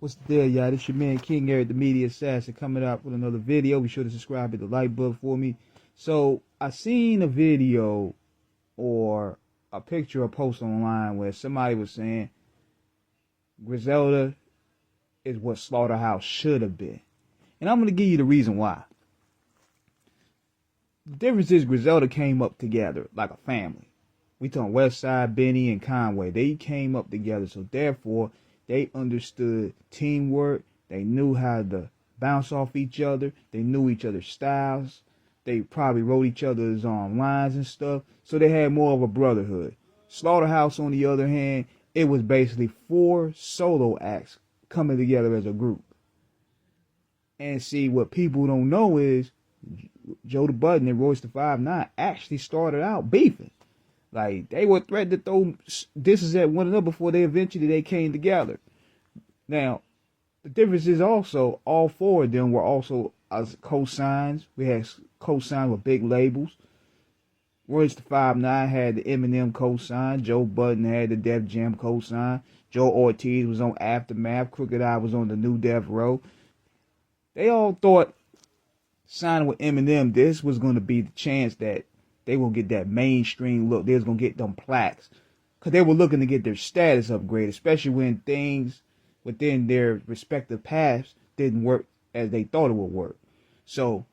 What's the deal, y'all? This your man King Eric, the Media Assassin, coming out with another video. Be sure to subscribe, hit the like button for me. So, I seen a video or a picture or post online where somebody was saying Griselda is what Slaughterhouse should have been. And I'm going to give you the reason why. The difference is Griselda came up together like a family. We talking Westside, Benny, and Conway. They came up together, so therefore they understood teamwork. They knew how to bounce off each other. They knew each other's styles. They probably wrote each other's lines and stuff. So they had more of a brotherhood. Slaughterhouse, on the other hand, it was basically 4 solo acts coming together as a group. And see, what people don't know is Joe the Budden and Royce the 5'9" actually started out beefing. Like, they were threatening to throw disses at one another before they came together. Now, the difference is also all 4 of them were also co-signs. We had co-signs with big labels. Royce the 5'9" had the Eminem co-sign. Joe Budden had the Def Jam co-sign. Joe Ortiz was on Aftermath. Crooked Eye was on the New Death Row. They all thought signing with Eminem, this was going to be the chance that they will get that mainstream look. They was going to get them plaques. Because they were looking to get their status upgraded, especially when things within their respective paths didn't work as they thought it would work. So,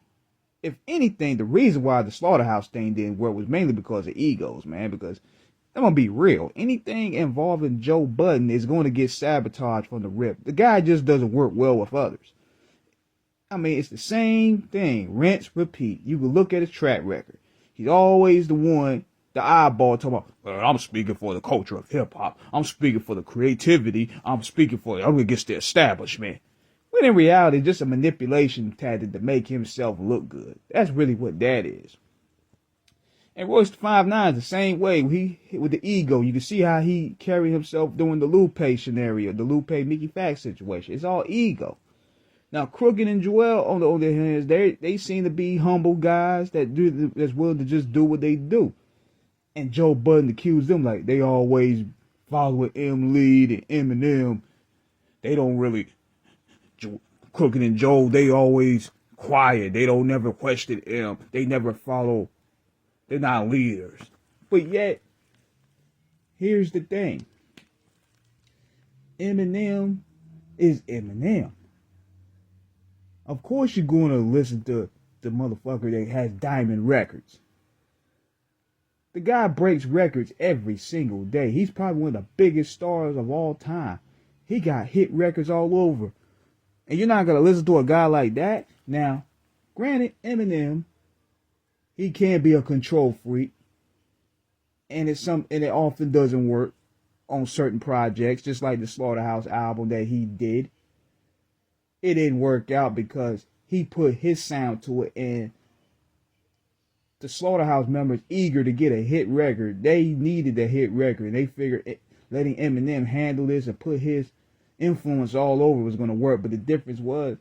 if anything, the reason why the Slaughterhouse thing didn't work was mainly because of egos, man. Because, I'm going to be real. Anything involving Joe Budden is going to get sabotaged from the rip. The guy just doesn't work well with others. I mean, it's the same thing. Rinse, repeat. You can look at his track record. He's always the one, the eyeball, talking about, well, I'm speaking for the culture of hip-hop. I'm speaking for the creativity. I'm against the establishment. When in reality, just a manipulation tactic to make himself look good. That's really what that is. And Royce the 5'9" is the same way. With the ego, you can see how he carried himself during the Lupe scenario, the Lupe Mickey Fax situation. It's all ego. Now, Crooked and Joel, on the other hand, they seem to be humble guys that's willing to just do what they do. And Joe Budden accused them like they always following M Lead and Eminem. They don't really, Crooked and Joe, they always quiet. They don't never question M. They never follow. They're not leaders. But yet, here's the thing. Eminem is Eminem. Of course you're going to listen to the motherfucker that has diamond records. The guy breaks records every single day. He's probably one of the biggest stars of all time. He got hit records all over. And you're not going to listen to a guy like that? Now, granted, Eminem, he can be a control freak. And it often doesn't work on certain projects, just like the Slaughterhouse album that he did. It didn't work out because he put his sound to it, and the Slaughterhouse members eager to get a hit record. They needed a hit record, and they figured letting Eminem handle this and put his influence all over was going to work. But the difference was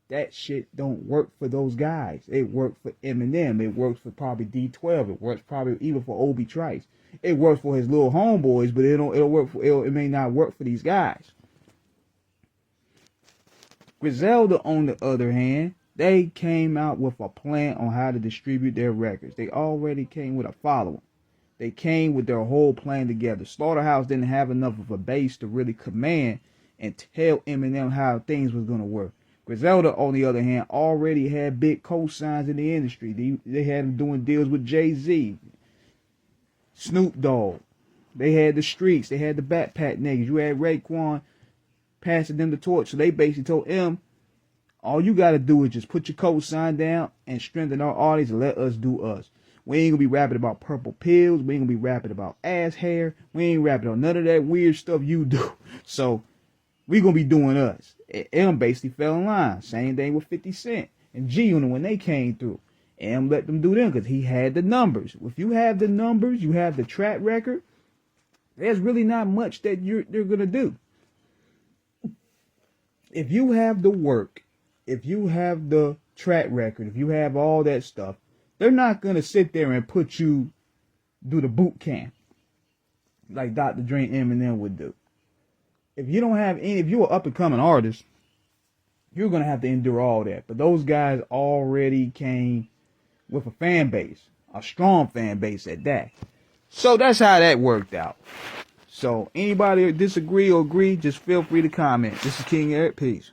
that shit don't work for those guys. It worked for Eminem. It works for probably D12. It works probably even for Obi Trice. It works for his little homeboys, but it may not work for these guys. Griselda, on the other hand, they came out with a plan on how to distribute their records. They already came with a following. They came with their whole plan together. Slaughterhouse didn't have enough of a base to really command and tell Eminem how things was going to work. Griselda, on the other hand, already had big cosigns in the industry. They had them doing deals with Jay-Z, Snoop Dogg. They had the Streets. They had the Backpack Niggas. You had Raekwon passing them the torch. So they basically told him, all you got to do is just put your cosign down and strengthen our audience and let us do us. We ain't going to be rapping about purple pills. We ain't going to be rapping about ass hair. We ain't rapping on none of that weird stuff you do. So we going to be doing us. M basically fell in line. Same thing with 50 Cent and G-Unit when they came through. M let them do them because he had the numbers. If you have the numbers, you have the track record, there's really not much that they're going to do. If you have the work, if you have the track record, if you have all that stuff, they're not going to sit there and put you do the boot camp like Dr. Dre and Eminem would do. if you don't have any, if you're an up and coming artist, you're gonna have to endure all that. But those guys already came with a fan base, a strong fan base at that. So that's how that worked out. So anybody disagree or agree, just feel free to comment. This is King Eric. Peace.